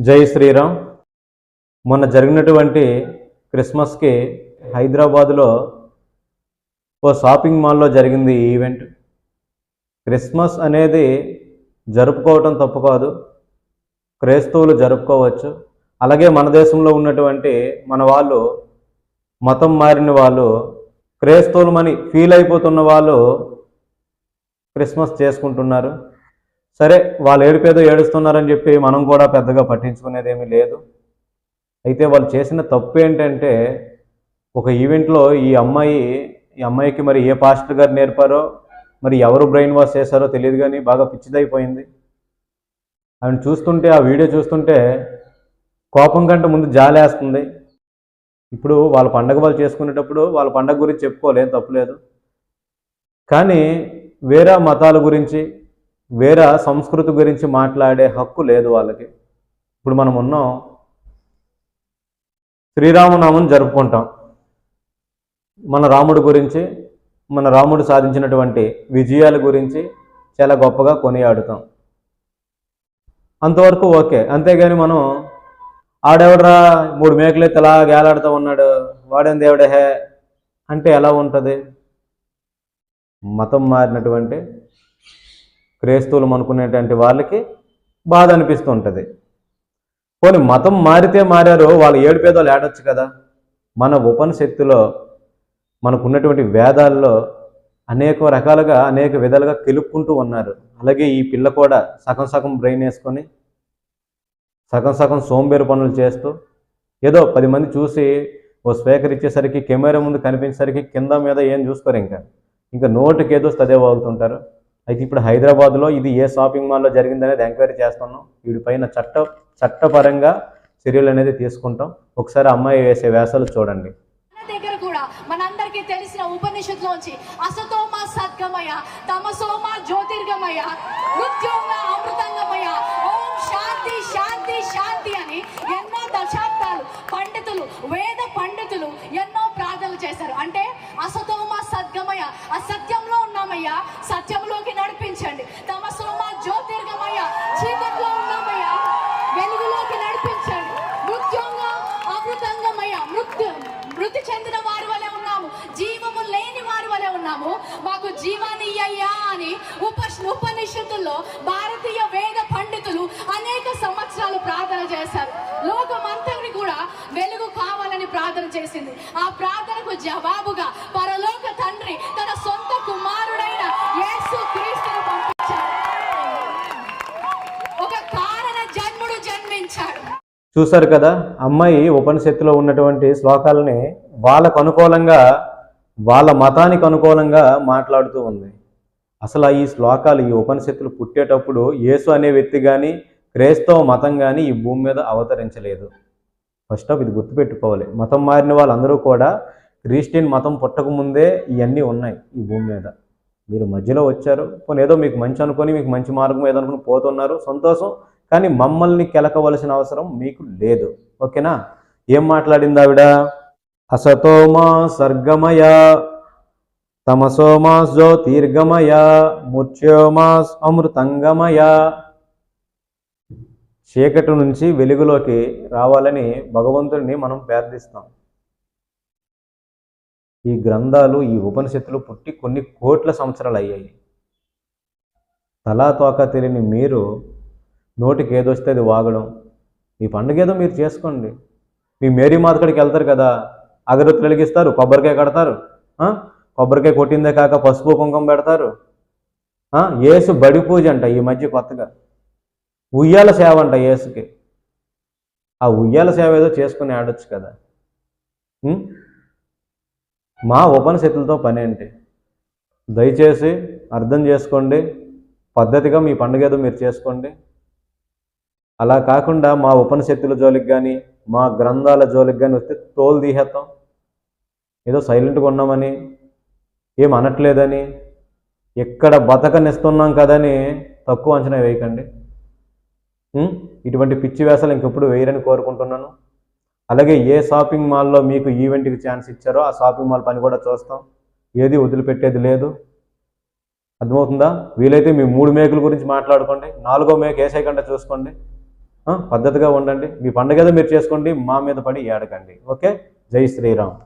జై శ్రీరామ్. మొన్న జరిగినటువంటి క్రిస్మస్కి హైదరాబాదులో ఓ షాపింగ్ మాల్లో జరిగింది ఈ ఈవెంట్. క్రిస్మస్ అనేది జరుపుకోవటం తప్పు కాదు, క్రైస్తవులు జరుపుకోవచ్చు. అలాగే మన దేశంలో ఉన్నటువంటి మన వాళ్ళు, మతం మారిన వాళ్ళు, క్రైస్తవులమని ఫీల్ అయిపోతున్న వాళ్ళు క్రిస్మస్ చేసుకుంటున్నారు. సరే, వాళ్ళు ఏడుపేదో ఏడుస్తున్నారని చెప్పి మనం కూడా పెద్దగా పట్టించుకునేదేమీ లేదు. అయితే వాళ్ళు చేసిన తప్పు ఏంటంటే, ఒక ఈవెంట్లో ఈ అమ్మాయికి మరి ఏ పాస్టర్ గారు నేర్పారో, మరి ఎవరు బ్రెయిన్ వాష్ చేశారో తెలియదు, కానీ బాగా పిచ్చిదైపోయింది. ఆమెను చూస్తుంటే, ఆ వీడియో చూస్తుంటే కోపం కంటే ముందు జాలేస్తుంది. ఇప్పుడు వాళ్ళ పండగ వాళ్ళు చేసుకునేటప్పుడు వాళ్ళ పండగ గురించి చెప్పుకోలేం, తప్పులేదు. కానీ వేరే మతాల గురించి, వేరే సంస్కృతి గురించి మాట్లాడే హక్కు లేదు వాళ్ళకి. ఇప్పుడు మనం ఉన్నాం, శ్రీరామనామం జరుపుకుంటాం. మన రాముడి గురించి, మన రాముడు సాధించినటువంటి విజయాల గురించి చాలా గొప్పగా కొనియాడుతాం. అంతవరకు ఓకే. అంతేగాని మనం ఆడెవడరా 3 మేకలెత్తి అలా గేలాడుతూ ఉన్నాడు, వాడేం దేవుడే అంటే ఎలా ఉంటుంది? మతం మారినటువంటి క్రైస్తవులు అనుకునేటువంటి వాళ్ళకి బాధ అనిపిస్తూ ఉంటుంది. పోనీ మతం మారితే మారారు, వాళ్ళు ఏడుపేదోళ్ళు ఏడొచ్చు కదా. మన ఉపనిషత్తులో, మనకున్నటువంటి వేదాల్లో అనేక రకాలుగా, అనేక విధాలుగా కెలుక్కుంటూ ఉన్నారు. అలాగే ఈ పిల్ల కూడా సగం సగం బ్రెయిన్ వేసుకొని, సగం సగం సోంబేరు పనులు చేస్తూ, ఏదో 10 మంది చూసి ఓ స్పీకర్ ఇచ్చేసరికి, కెమెరా ముందు కనిపించేసరికి కింద మీద ఏం చూసుకోరు, ఇంకా నోటికి ఏదో అదే వాగుతుంటారు. అయితే ఇప్పుడు హైదరాబాద్లో ఇది ఏ షాపింగ్ మాల్లో జరిగిందనేది ఎంక్వైరీ చేస్తున్నాం. వీడిపైన చట్టపరంగా చర్యలు అనేది తీసుకుంటాం. ఒకసారి అమ్మాయి వేసే వేషాలు చూడండి. దగ్గర కూడా మనందరికీ తెలిసిన ఉపనిషత్తులోంచి అసతోమ సద్గమయ, తమసోమ జ్యోతిర్గమయ, మృత్యోమ అమృతంగమయ, ఓం శాంతి శాంతి శాంతి అని ఎన్నో దశాబ్దాలు పండితులు, వేద పండితులు ఎన్నో ప్రార్థనలు చేశారు. అంటే అసతోమ సద్గమయ, అసత్యంలో ఉన్నామయ్యా, సత్యంలోకి నడిపించండి. తమసోమ జ్యోతిర్గమయ, చీకట్లో ఉన్నామయ్యా, వెలుగులోకి నడిపించండి. మృత్యోంగ అమృతంగమయ, మృతి చెందిన వారి వలె ఉన్నాము, జీవము లేని వారి వలె ఉన్నాము, మాకు జీవాన్ని ఇయ్యయ్యా అని ఉపనిషత్తుల్లో భారతీయ వేద పండితులు అనేక సంవత్సరాలు ప్రార్థన చేశారు. లోకమంతటిని కూడా వెలుగు కావాలని ప్రార్థన చేసింది. ఆ ప్రార్థనకు జవాబుగా పరలోక తండ్రి తన సొంత కుమారుడైన యేసు క్రీస్తును పంపించాడు. ఒక కారణ జన్ముడు జన్మించాడు. చూశారు కదా, అమ్మాయి ఉపనిషత్తులో ఉన్నటువంటి శ్లోకాలని వాళ్ళకు అనుకూలంగా, వాళ్ళ మతానికి అనుకూలంగా మాట్లాడుతూ ఉంది. అసలు ఈ శ్లోకాలు, ఈ ఉపనిషత్తులు పుట్టేటప్పుడు యేసు అనే వ్యక్తి కానీ, క్రైస్తవ మతం కానీ ఈ భూమి మీద అవతరించలేదు. ఫస్ట్ ఆఫ్ ఇది గుర్తుపెట్టుకోవాలి. మతం మారిన వాళ్ళందరూ కూడా క్రిస్టియన్ మతం పుట్టకముందే ఇవన్నీ ఉన్నాయి ఈ భూమి మీద. మీరు మధ్యలో వచ్చారు, పోనీ ఏదో మీకు మంచి అనుకొని, మీకు మంచి మార్గం ఏదో అనుకుని పోతున్నారు, సంతోషం. కానీ మమ్మల్ని కెలకవలసిన అవసరం మీకు లేదు. ఓకేనా? ఏం మాట్లాడింది ఆవిడ? అసతోమా సర్గమయ, తమసోమాస్ జ్యోతిర్గమయ, మృత్యోమాస్ అమృతంగమయ. చీకటి నుంచి వెలుగులోకి రావాలని భగవంతుడిని మనం ప్రార్థిస్తాం. ఈ గ్రంథాలు, ఈ ఉపనిషత్తులు పుట్టి కొన్ని కోట్ల సంవత్సరాలు అయ్యాయి. తలా తోక తెలియని మీరు నోటికి ఏదొస్తే అది వాగడం. మీ పండుగ ఏదో మీరు చేసుకోండి. మీ మేరీ మాతకడికి వెళ్తారు కదా, అగరొత్తులు వెలిగిస్తారు, కొబ్బరికాయ కడతారు, కొబ్బరికాయ కొట్టిందే కాక పసుపు కుంకుమ పెడతారు. యేసు బడి పూజ అంట ఈ మధ్య కొత్తగా, ఉయ్యాల సేవ అంట యేసుకి. ఆ ఉయ్యాల సేవ ఏదో చేసుకుని ఆడొచ్చు కదా. మా ఉపనిషత్తులతో పని ఏంటి? దయచేసి అర్థం చేసుకోండి, పద్ధతిగా మీ పండుగ ఏదో మీరు చేసుకోండి. అలా కాకుండా మా ఉపనిషత్తుల జోలికి కానీ, మా గ్రంథాల జోలికి కానీ వస్తే తోలు తీసేస్తాం. ఏదో సైలెంట్గా ఉన్నామని, ఏం అనట్లేదని, ఎక్కడ బతకనిస్తున్నాం కదని తక్కువ అంచనా వేయకండి. ఇటువంటి పిచ్చి వేసాలు ఇంకెప్పుడు వేయరని కోరుకుంటున్నాను. అలాగే ఏ షాపింగ్ మాల్లో మీకు ఈవెంట్కి ఛాన్స్ ఇచ్చారో ఆ షాపింగ్ మాల్ పని కూడా చూస్తాం. ఏది వదిలిపెట్టేది లేదు. అర్థమవుతుందా? వీలైతే మీ 3 మేకుల గురించి మాట్లాడుకోండి, 4వ మేక వేసేయకుండా చూసుకోండి. పద్ధతిగా ఉండండి. మీ పండుగ ఏదో మీరు చేసుకోండి, మా మీద పడి ఏడకండి. ఓకే, జై శ్రీరామ్.